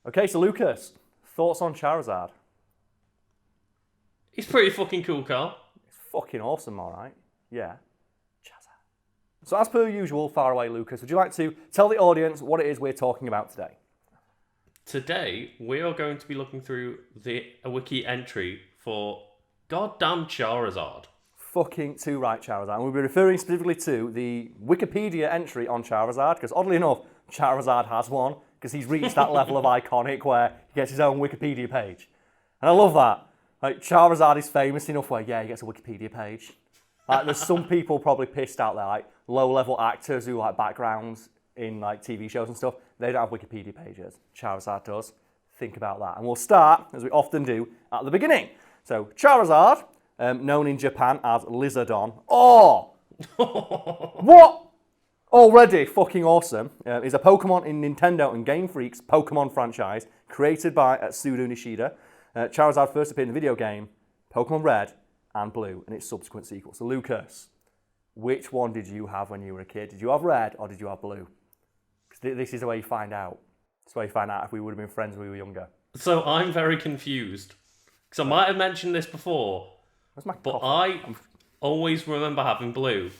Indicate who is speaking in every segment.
Speaker 1: Okay, so Lucas, thoughts on Charizard?
Speaker 2: He's pretty fucking cool, Karl.
Speaker 1: It's fucking awesome, all right. Yeah. Charizard. So as per usual, far away, Lucas, would you like to tell the audience what it is we're talking about today?
Speaker 2: Today, we are going to be looking through a wiki entry for goddamn Charizard.
Speaker 1: Fucking too right, Charizard. And we'll be referring specifically to the Wikipedia entry on Charizard, because oddly enough, Charizard has one, because he's reached that level of iconic where he gets his own Wikipedia page. And I love that. Like, Charizard is famous enough where, yeah, he gets a Wikipedia page. Like, there's some people probably pissed out there, like low-level actors who like backgrounds in like TV shows and stuff. They don't have Wikipedia pages. Charizard does. Think about that. And we'll start, as we often do, at the beginning. So, Charizard, known in Japan as Lizardon. Oh! What? Already fucking awesome. Is a Pokemon in Nintendo and Game Freak's Pokemon franchise, created by Atsudo Nishida. Charizard first appeared in the video game Pokemon Red and Blue and its subsequent sequels. So Lucas, which one did you have when you were a kid? Did you have Red or did you have Blue? Because this is the way you find out. It's the way you find out if we would have been friends when we were younger.
Speaker 2: So I'm very confused. Because I might have mentioned this before, but I always remember having Blue.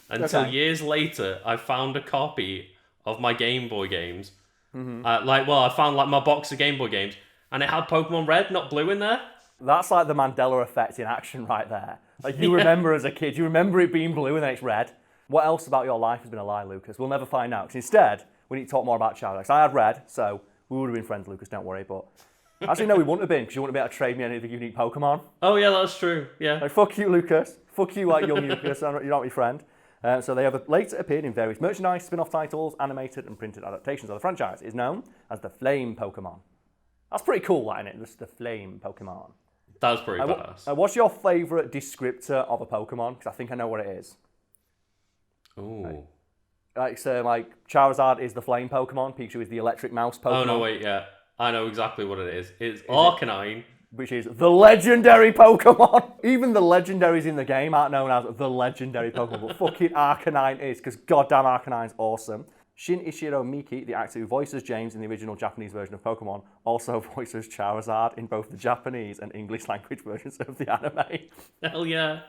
Speaker 2: Until years later, I found a copy of my Game Boy games. Mm-hmm. I found like my box of Game Boy games, and it had Pokemon Red, not Blue in there.
Speaker 1: That's like the Mandela effect in action right there. Like you remember as a kid, you remember it being blue and then it's red. What else about your life has been a lie, Lucas? We'll never find out. Because instead, we need to talk more about Charizard. I had Red, so we would have been friends, Lucas, don't worry. But actually, no, we wouldn't have been, because you wouldn't be able to trade me any of the unique Pokemon.
Speaker 2: Oh yeah, that's true, yeah.
Speaker 1: Like, fuck you, Lucas. Fuck you, like young Lucas. You're not my friend. So they have later appeared in various merchandise, spin-off titles, animated and printed adaptations of the franchise. It is known as the Flame Pokemon. That's pretty cool, isn't it? Just the Flame Pokemon.
Speaker 2: That's pretty badass.
Speaker 1: What's your favourite descriptor of a Pokemon? Because I think I know what it is.
Speaker 2: Ooh.
Speaker 1: Like Charizard is the Flame Pokemon. Pikachu is the Electric Mouse Pokemon.
Speaker 2: Oh no, wait, yeah. I know exactly what it is. It's Arcanine.
Speaker 1: Which is the legendary Pokemon. Even the legendaries in the game aren't known as the legendary Pokemon, but fucking Arcanine is, because goddamn Arcanine's awesome. Shin Ichiro Miki, the actor who voices James in the original Japanese version of Pokemon, also voices Charizard in both the Japanese and English language versions of the anime.
Speaker 2: Hell yeah.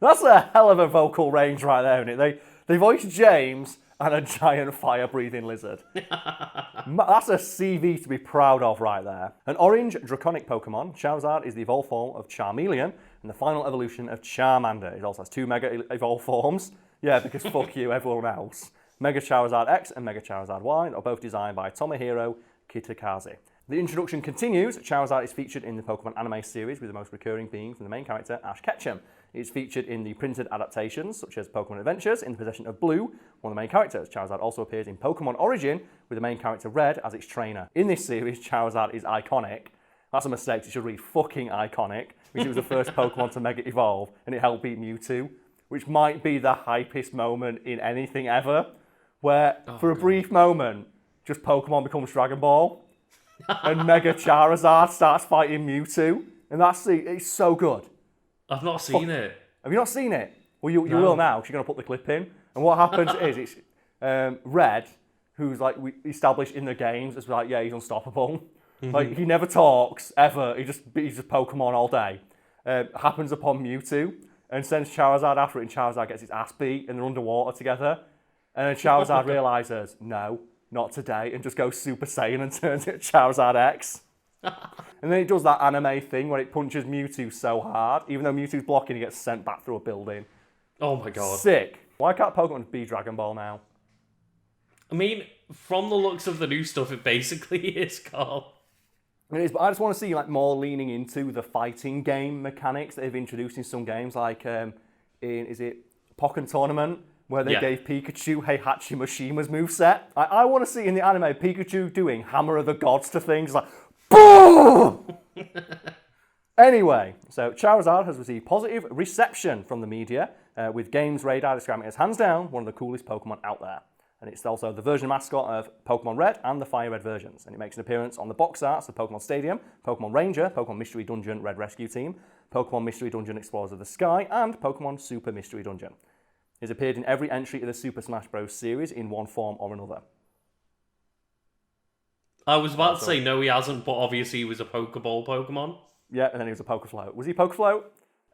Speaker 1: That's a hell of a vocal range right there, isn't it? They voice James and a giant fire-breathing lizard. That's a CV to be proud of right there. An orange draconic Pokemon, Charizard is the evolved form of Charmeleon and the final evolution of Charmander. It also has two Mega evolved forms. Yeah, because fuck you, everyone else. Mega Charizard X and Mega Charizard Y are both designed by Tomohiro Kitakaze. The introduction continues. Charizard is featured in the Pokemon anime series, with the most recurring being from the main character, Ash Ketchum. It's featured in the printed adaptations, such as Pokemon Adventures, in the possession of Blue, one of the main characters. Charizard also appears in Pokemon Origin, with the main character Red as its trainer. In this series, Charizard is iconic. That's a mistake, it should read fucking iconic, because it was the first Pokemon to Mega Evolve, and it helped beat Mewtwo, which might be the hypest moment in anything ever, where, for a brief moment, just Pokemon becomes Dragon Ball, and Mega Charizard starts fighting Mewtwo, and it's so good.
Speaker 2: I've not seen it.
Speaker 1: Have you not seen it? Well, you will now, because you're going to put the clip in. And what happens is, it's Red, who's like we established in the games as like, yeah, he's unstoppable. Mm-hmm. Like, he never talks, ever. He's just Pokemon all day. Happens upon Mewtwo, and sends Charizard after it, and Charizard gets his ass beat, and they're underwater together. And then Charizard realises, no, not today, and just goes Super Saiyan and turns it Charizard X. And then it does that anime thing where it punches Mewtwo so hard, even though Mewtwo's blocking, he gets sent back through a building.
Speaker 2: Oh my god.
Speaker 1: Sick. Why can't Pokemon be Dragon Ball now?
Speaker 2: I mean, from the looks of the new stuff, it basically is, Karl.
Speaker 1: It is, but I just want to see like more leaning into the fighting game mechanics that they've introduced in some games, like is it Pokken Tournament, where they gave Pikachu Heihachi Mishima's moveset. I want to see in the anime Pikachu doing Hammer of the Gods to things like boom! Anyway, so Charizard has received positive reception from the media, with Games Radar describing it as hands down one of the coolest Pokemon out there. And it's also the version mascot of Pokemon Red and the Fire Red versions. And it makes an appearance on the box arts of Pokemon Stadium, Pokemon Ranger, Pokemon Mystery Dungeon Red Rescue Team, Pokemon Mystery Dungeon Explorers of the Sky, and Pokemon Super Mystery Dungeon. It's appeared in every entry of the Super Smash Bros. Series in one form or another.
Speaker 2: I was about to say, no, he hasn't, but obviously he was a Pokeball Pokemon.
Speaker 1: Yeah, and then he was a Pokefloat. Was he Pokefloat?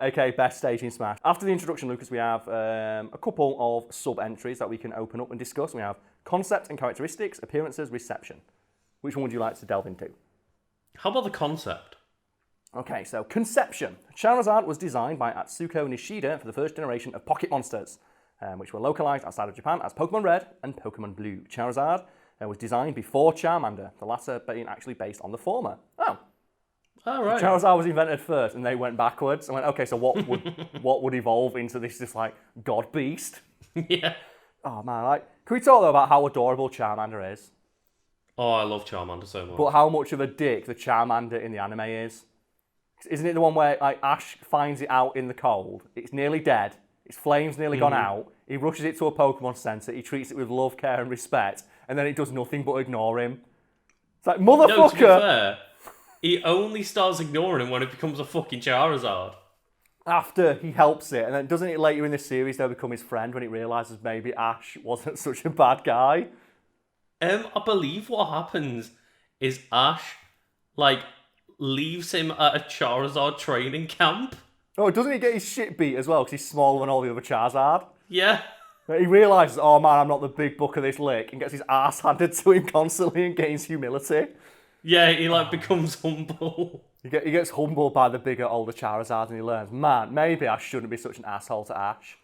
Speaker 1: Okay, best stage in Smash. After the introduction, Lucas, we have a couple of sub-entries that we can open up and discuss. We have concept and characteristics, appearances, reception. Which one would you like to delve into?
Speaker 2: How about the concept?
Speaker 1: Okay, so conception. Charizard was designed by Atsuko Nishida for the first generation of Pocket Monsters, which were localized outside of Japan as Pokemon Red and Pokemon Blue. Charizard was designed before Charmander, the latter being actually based on the former.
Speaker 2: Oh, right.
Speaker 1: Charizard was invented first, and they went backwards and went, okay, so what would evolve into this just like god beast?
Speaker 2: Yeah.
Speaker 1: Oh man, can we talk though about how adorable Charmander is?
Speaker 2: Oh, I love Charmander so much.
Speaker 1: But how much of a dick the Charmander in the anime is? Isn't it the one where Ash finds it out in the cold? It's nearly dead. Its flame's nearly gone out. He rushes it to a Pokemon Center. He treats it with love, care, and respect, and then it does nothing but ignore him. It's like, motherfucker.
Speaker 2: No, to be fair, he only starts ignoring him when it becomes a fucking Charizard.
Speaker 1: After he helps it, and then doesn't it later in the series they'll become his friend when it realizes maybe Ash wasn't such a bad guy?
Speaker 2: I believe what happens is Ash, leaves him at a Charizard training camp.
Speaker 1: Oh, doesn't he get his shit beat as well because he's smaller than all the other Charizard?
Speaker 2: Yeah.
Speaker 1: He realises, oh man, I'm not the big book of this lick, and gets his ass handed to him constantly and gains humility.
Speaker 2: Yeah, he becomes humble.
Speaker 1: He gets humbled by the bigger, older Charizard, and he learns, man, maybe I shouldn't be such an asshole to Ash.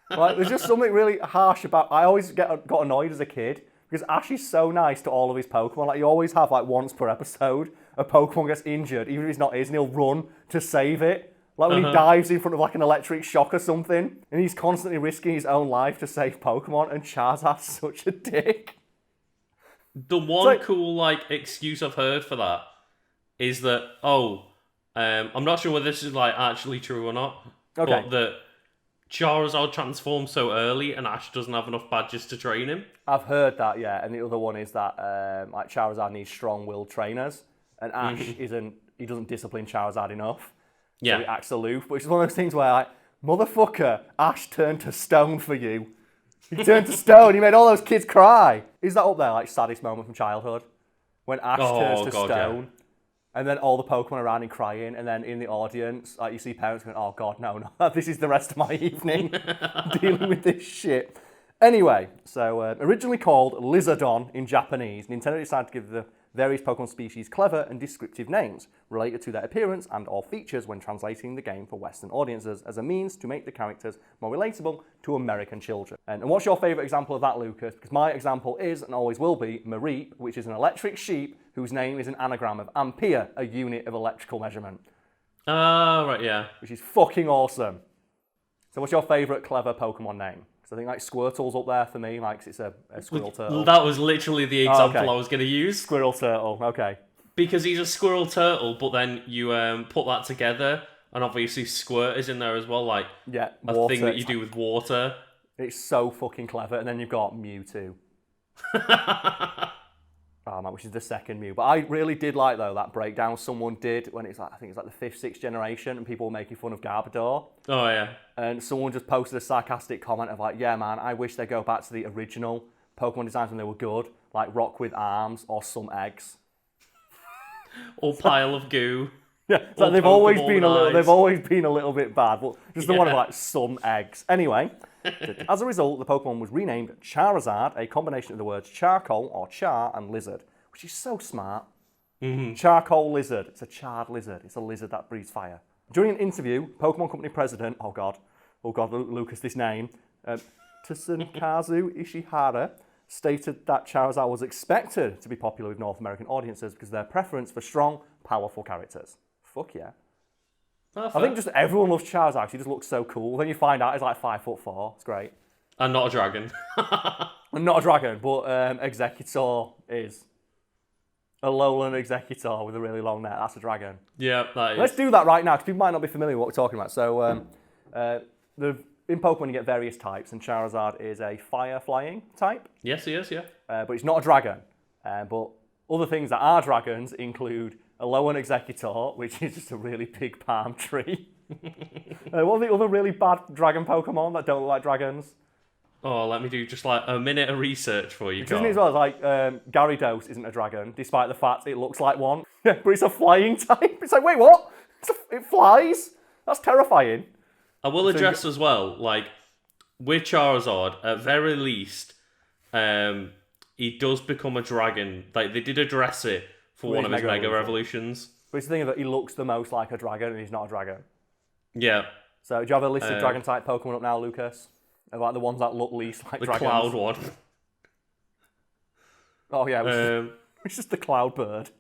Speaker 1: There's just something really harsh about. I always got annoyed as a kid because Ash is so nice to all of his Pokemon. You always have once per episode a Pokemon gets injured, even if it's not his, and he'll run to save it. When he dives in front of an electric shock or something, and he's constantly risking his own life to save Pokemon, and Charizard's such a dick.
Speaker 2: The one cool excuse I've heard for that is that I'm not sure whether this is actually true or not.
Speaker 1: Okay.
Speaker 2: But that Charizard transforms so early and Ash doesn't have enough badges to train him.
Speaker 1: I've heard that, yeah. And the other one is that Charizard needs strong-willed trainers, and Ash he doesn't discipline Charizard enough.
Speaker 2: Yeah.
Speaker 1: So he acts aloof, which is one of those things where motherfucker, Ash turned to stone for you. He turned to stone. He made all those kids cry. Is that up there, saddest moment from childhood? When Ash turns to stone, yeah. And then all the Pokemon around him crying, and then in the audience, you see parents going, oh God, no, this is the rest of my evening, dealing with this shit. Anyway, so originally called Lizardon in Japanese, Nintendo decided to give the various Pokemon species clever and descriptive names related to their appearance and or features when translating the game for Western audiences as a means to make the characters more relatable to American children. And what's your favourite example of that, Lucas? Because my example is, and always will be, Mareep, which is an electric sheep whose name is an anagram of ampere, a unit of electrical measurement.
Speaker 2: Oh, right, yeah.
Speaker 1: Which is fucking awesome. So what's your favourite clever Pokemon name? I think Squirtle's up there for me, it's a squirrel turtle.
Speaker 2: That was literally the example I was going to use.
Speaker 1: Squirrel turtle, okay.
Speaker 2: Because he's a squirrel turtle, but then you put that together, and obviously Squirt is in there as well, a thing that you do with water.
Speaker 1: It's so fucking clever, and then you've got Mewtwo. Oh man, which is the second Mew. But I really did like, though, that breakdown someone did when it's I think it's the 5th, 6th generation, and people were making fun of Garbodor.
Speaker 2: Oh, yeah.
Speaker 1: And someone just posted a sarcastic comment of yeah, man, I wish they go back to the original Pokemon designs when they were good, like Rock with Arms or some eggs.
Speaker 2: Or Pile of Goo.
Speaker 1: Yeah, so they've always been a little bit bad, but just the one of some eggs. Anyway, as a result, the Pokemon was renamed Charizard, a combination of the words charcoal or char and lizard, which is so smart. Mm-hmm. Charcoal lizard. It's a charred lizard. It's a lizard that breathes fire. During an interview, Pokemon Company president, oh God, Lucas, this name, Tsunkazu Ishihara, stated that Charizard was expected to be popular with North American audiences because of their preference for strong, powerful characters. Fuck yeah. I think just everyone loves Charizard because he just looks so cool. Then you find out he's 5'4". It's great.
Speaker 2: And not a dragon.
Speaker 1: And not a dragon, but Executor is. A lowland Executor with a really long neck. That's a dragon.
Speaker 2: Yeah, that is.
Speaker 1: Let's do that right now because people might not be familiar with what we're talking about. So in Pokemon you get various types, and Charizard is a fire-flying type.
Speaker 2: Yes, he is, yeah.
Speaker 1: But it's not a dragon. But other things that are dragons include a Alolan Executor, which is just a really big palm tree. What are the other really bad dragon Pokemon that don't look like dragons?
Speaker 2: Oh, let me do just like a minute of research for you,
Speaker 1: Isn't
Speaker 2: Carl.
Speaker 1: it as well as like Gyarados isn't a dragon, despite the fact it looks like one. Yeah, but it's a flying type. It's like, wait, what? It flies? That's terrifying.
Speaker 2: I will address as well, like, with Charizard, at very least, he does become a dragon. Like, they did address it for one of his Mega Revolutions.
Speaker 1: But it's the thing that he looks the most like a dragon and he's not a dragon.
Speaker 2: Yeah.
Speaker 1: So do you have a list of dragon-type Pokemon up now, Lucas? Of like the ones that look least like dragons?
Speaker 2: The Cloud one.
Speaker 1: Oh yeah, it's just the Cloud bird.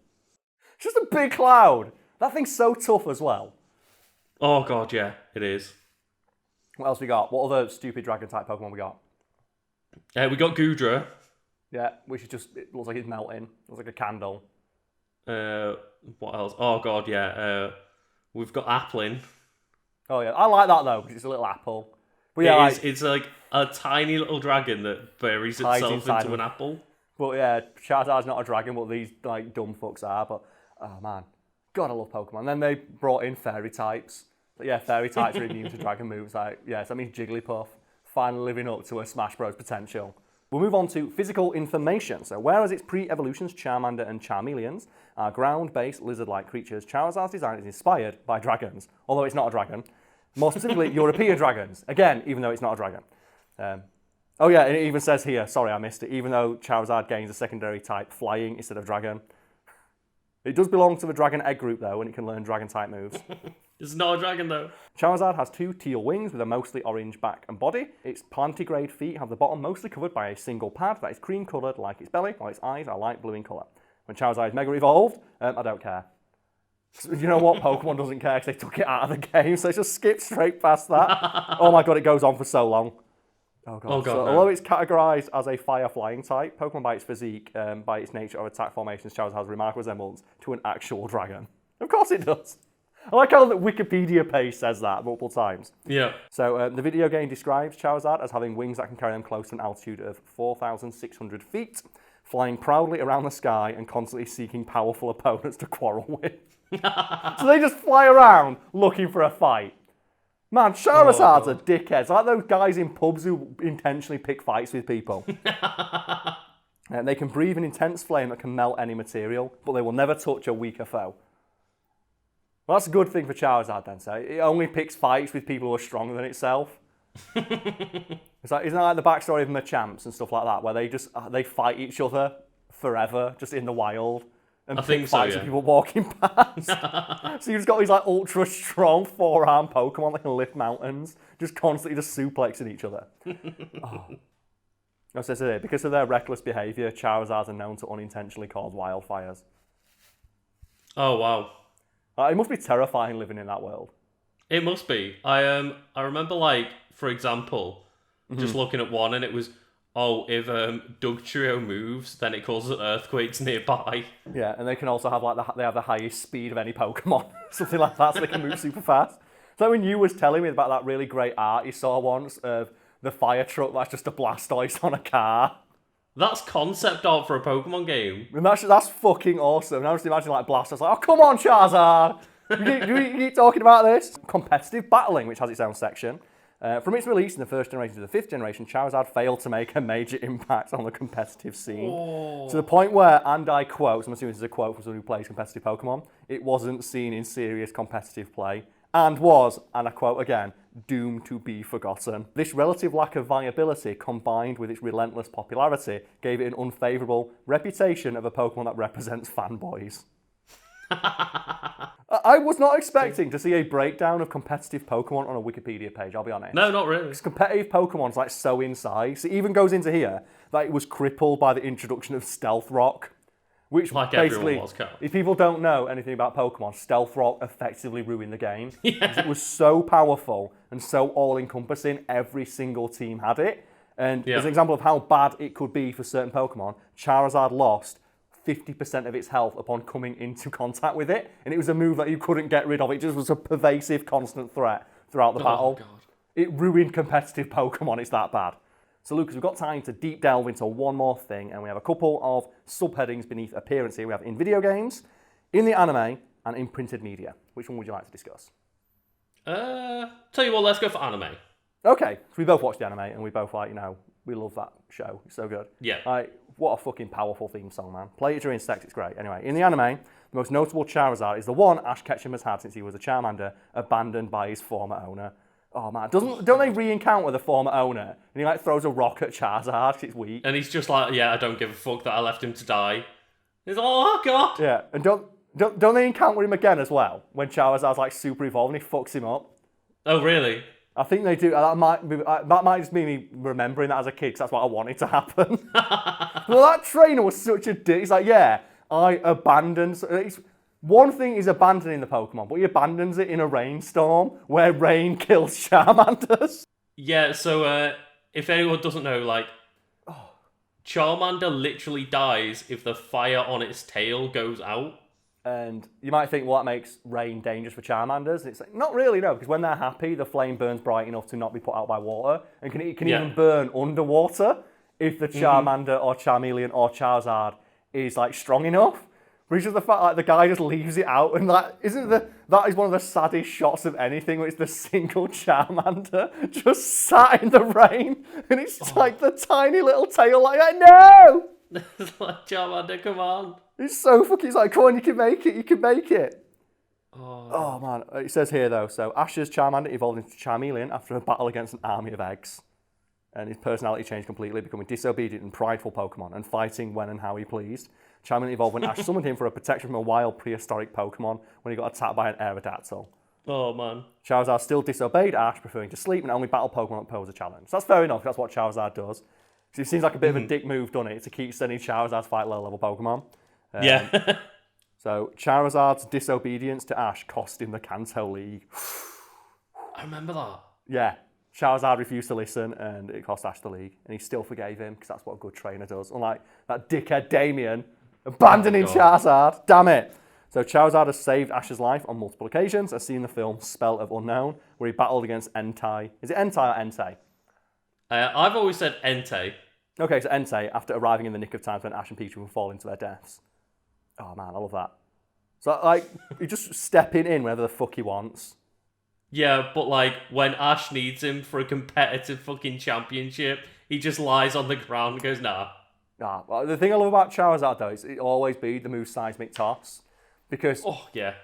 Speaker 1: It's just a big cloud. That thing's so tough as well.
Speaker 2: Oh god, yeah, it is.
Speaker 1: What else we got? What other stupid dragon-type Pokemon we got?
Speaker 2: We got Goodra.
Speaker 1: Yeah, which is just, it looks like it's melting. It looks like a candle.
Speaker 2: What else? Oh god, yeah. We've got Applin.
Speaker 1: Oh yeah, I like that though, because it's a little apple. But yeah,
Speaker 2: it's like a tiny little dragon that buries itself into an apple.
Speaker 1: But yeah, Charizard's not a dragon, but these like dumb fucks are. But oh man, God, I love Pokemon. And then they brought in fairy types. But yeah, fairy types are immune to dragon moves. Like, yeah, so that means Jigglypuff finally living up to a Smash Bros potential. We'll move on to physical information. So whereas its pre-evolutions, Charmander and Charmeleons are ground-based lizard-like creatures, Charizard's design is inspired by dragons, although it's not a dragon. More specifically, European dragons. Again, even though it's not a dragon. Oh yeah, and it even says here, sorry I missed it, even though Charizard gains a secondary type flying instead of dragon. It does belong to the dragon egg group though, and it can learn dragon type moves.
Speaker 2: It's not a dragon though.
Speaker 1: Charizard has 2 teal wings with a mostly orange back and body. Its plantigrade feet have the bottom mostly covered by a single pad that is cream coloured like its belly, while its eyes are light blue in colour. When Charizard is mega evolved, I don't care. You know what? Pokemon doesn't care because they took it out of the game, so they just skip straight past that. Oh my god, it goes on for so long. Oh god. So, although it's categorised as a fire flying type, Pokemon by its physique, by its nature of attack formations, Charizard has remarkable resemblance to an actual dragon. Of course it does. I like how the Wikipedia page says that multiple times.
Speaker 2: Yeah.
Speaker 1: So the video game describes Charizard as having wings that can carry them close to an altitude of 4,600 feet, flying proudly around the sky and constantly seeking powerful opponents to quarrel with. So they just fly around looking for a fight. Man, Charizard's a dickhead. It's like those guys in pubs who intentionally pick fights with people. And they can breathe an intense flame that can melt any material, but they will never touch a weaker foe. Well, that's a good thing for Charizard then, so it only picks fights with people who are stronger than itself. It's like, isn't that like the backstory of Machamps and stuff like that, where they fight each other forever, just in the wild, and pick fights with people walking past? So you've just got these like ultra strong 4-arm Pokemon that can lift mountains, just constantly just suplexing each other. No, so here, because of their reckless behaviour, Charizards are known to unintentionally cause wildfires.
Speaker 2: Oh wow.
Speaker 1: It must be terrifying living in that world.
Speaker 2: It must be. I remember, like, for example, just looking at one and it was, if Dugtrio moves, then it causes earthquakes nearby.
Speaker 1: Yeah, and they can also have like they have the highest speed of any Pokemon, something like that, so they can move super fast. So when you was telling me about that really great art you saw once of the fire truck that's just a Blastoise on a car.
Speaker 2: That's concept art for a Pokemon game.
Speaker 1: And that's fucking awesome. And I just imagine like Blastoise like, oh come on Charizard! you keep talking about this? Competitive battling, which has its own section. From its release in the 1st generation to the 5th generation, Charizard failed to make a major impact on the competitive scene. To the point where, and I quote, so I'm assuming this is a quote from someone who plays competitive Pokemon, it wasn't seen in serious competitive play, and was, and I quote again, doomed to be forgotten. This relative lack of viability, combined with its relentless popularity, gave it an unfavourable reputation of a Pokemon that represents fanboys. I was not expecting to see a breakdown of competitive Pokemon on a Wikipedia page, I'll be honest.
Speaker 2: No, not really.
Speaker 1: Because competitive Pokemon's like so inside. It even goes into here that it was crippled by the introduction of Stealth Rock. Which
Speaker 2: like
Speaker 1: basically,
Speaker 2: was,
Speaker 1: if people don't know anything about Pokemon, Stealth Rock effectively ruined the game.
Speaker 2: Yeah.
Speaker 1: It was so powerful and so all-encompassing, every single team had it. And as an example of how bad it could be for certain Pokemon, Charizard lost 50% of its health upon coming into contact with it. And it was a move that you couldn't get rid of. It just was a pervasive, constant threat throughout the battle.
Speaker 2: God.
Speaker 1: It ruined competitive Pokemon, it's that bad. So Lucas, we've got time to deep delve into one more thing, and we have a couple of subheadings beneath appearance here. We have in video games, in the anime, and in printed media. Which one would you like to discuss?
Speaker 2: Tell you what, let's go for anime.
Speaker 1: Okay, so we both watched the anime, and we both like, We love that show. It's so good.
Speaker 2: Yeah.
Speaker 1: Like, what a fucking powerful theme song, man. Play it during sex, it's great. Anyway, in the anime, the most notable Charizard is the one Ash Ketchum has had since he was a Charmander, abandoned by his former owner. Oh man, don't they re-encounter the former owner? And he like throws a rock at Charizard because it's weak.
Speaker 2: And he's just like, yeah, I don't give a fuck that I left him to die. He's like, oh god.
Speaker 1: Yeah, and don't they encounter him again as well when Charizard's like super evolved and he fucks him up?
Speaker 2: Oh really?
Speaker 1: I think they do. That might just be me remembering that as a kid because that's what I wanted to happen. Well, that trainer was such a dick. He's like, yeah, I abandoned. One thing is abandoning the Pokemon, but he abandons it in a rainstorm where rain kills Charmanders.
Speaker 2: Yeah, so if anyone doesn't know, like, Charmander literally dies if the fire on its tail goes out.
Speaker 1: And you might think, well, that makes rain dangerous for Charmanders. And it's like, not really, no, because when they're happy, the flame burns bright enough to not be put out by water. And it can even burn underwater if the Charmander or Charmeleon or Charizard is, like, strong enough. But it's just the fact like the guy just leaves it out, and that is one of the saddest shots of anything, where it's the single Charmander just sat in the rain, and it's like the tiny little tail like no!
Speaker 2: It's like, Charmander, come on.
Speaker 1: It's so fucking, it's like, come on, you can make it.
Speaker 2: Oh.
Speaker 1: Oh man, it says here though, so Ash's Charmander evolved into Charmeleon after a battle against an army of eggs. And his personality changed completely, becoming disobedient and prideful Pokemon, and fighting when and how he pleased. Charmeleon evolved when Ash summoned him for a protection from a wild prehistoric Pokemon when he got attacked by an Aerodactyl.
Speaker 2: Oh, man.
Speaker 1: Charizard still disobeyed Ash, preferring to sleep and only battle Pokemon that pose a challenge. So that's fair enough, that's what Charizard does. It seems like a bit of a dick move, doesn't it, to keep sending Charizard to fight low-level Pokemon.
Speaker 2: Yeah.
Speaker 1: So Charizard's disobedience to Ash cost him the Kanto League.
Speaker 2: I remember that.
Speaker 1: Yeah. Charizard refused to listen, and it cost Ash the league. And he still forgave him, because that's what a good trainer does. Unlike that dickhead Damien, abandoning Charizard. Damn it. So Charizard has saved Ash's life on multiple occasions, as seen in the film Spell of Unknown, where he battled against Entei. Is it Entei or Entei?
Speaker 2: I've always said Entei.
Speaker 1: Okay, so Entei, after arriving in the nick of time when Ash and Pikachu will fall into their deaths. Oh man, I love that. So, like, he's just stepping in whenever the fuck he wants.
Speaker 2: Yeah, but like when Ash needs him for a competitive fucking championship, he just lies on the ground and goes, nah.
Speaker 1: Well, the thing I love about Charizard though is it'll always be the move Seismic Toss. Because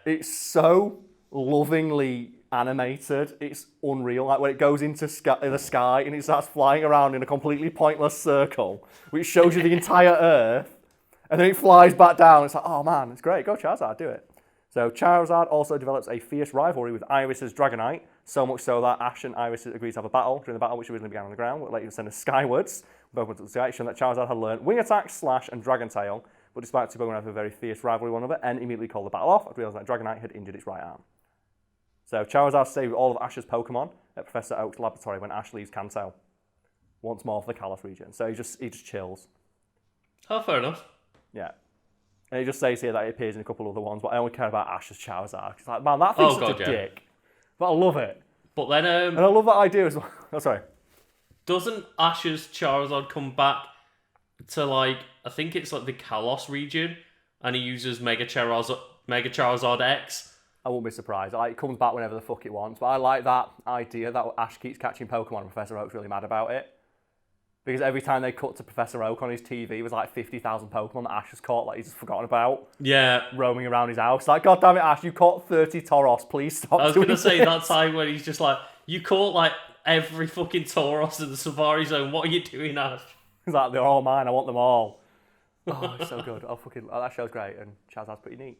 Speaker 1: it's so lovingly animated, it's unreal. Like when it goes into the sky and it starts flying around in a completely pointless circle, which shows you the entire Earth, and then it flies back down. It's like, oh man, it's great. Go Charizard, do it. So Charizard also develops a fierce rivalry with Iris's Dragonite, so much so that Ash and Iris agreed to have a battle, during the battle which originally began on the ground, but later sent us skywards. Both went to the sky, showing that Charizard had learned Wing Attack, Slash, and Dragon Tail, but despite two Pokemon having a very fierce rivalry with one another, N immediately called the battle off, realising that Dragonite had injured its right arm. So Charizard stayed with all of Ash's Pokemon at Professor Oak's laboratory when Ash leaves Kanto, once more for the Kalos region. So he just chills.
Speaker 2: Oh, fair enough.
Speaker 1: Yeah. And it just says here that it appears in a couple of other ones, but I only care about Ash's Charizard. It's like, man, that thing's such a dick. But I love it.
Speaker 2: But then...
Speaker 1: and I love that idea as well. Oh, sorry.
Speaker 2: Doesn't Ash's Charizard come back to, like, I think it's like the Kalos region, and he uses Mega Charizard X?
Speaker 1: I wouldn't be surprised. It comes back whenever the fuck it wants. But I like that idea that Ash keeps catching Pokemon and Professor Oak's really mad about it. Because every time they cut to Professor Oak on his TV, it was like 50,000 Pokemon that Ash has caught, like he's just forgotten about.
Speaker 2: Yeah.
Speaker 1: Roaming around his house. Like, God damn it, Ash, you caught 30 Tauros, please stop.
Speaker 2: I was going to say that time when he's just like, you caught like every fucking Tauros in the Safari Zone, what are you doing, Ash?
Speaker 1: He's like, they're all mine, I want them all. Oh, it's so good. That show's great, and Charizard's pretty neat.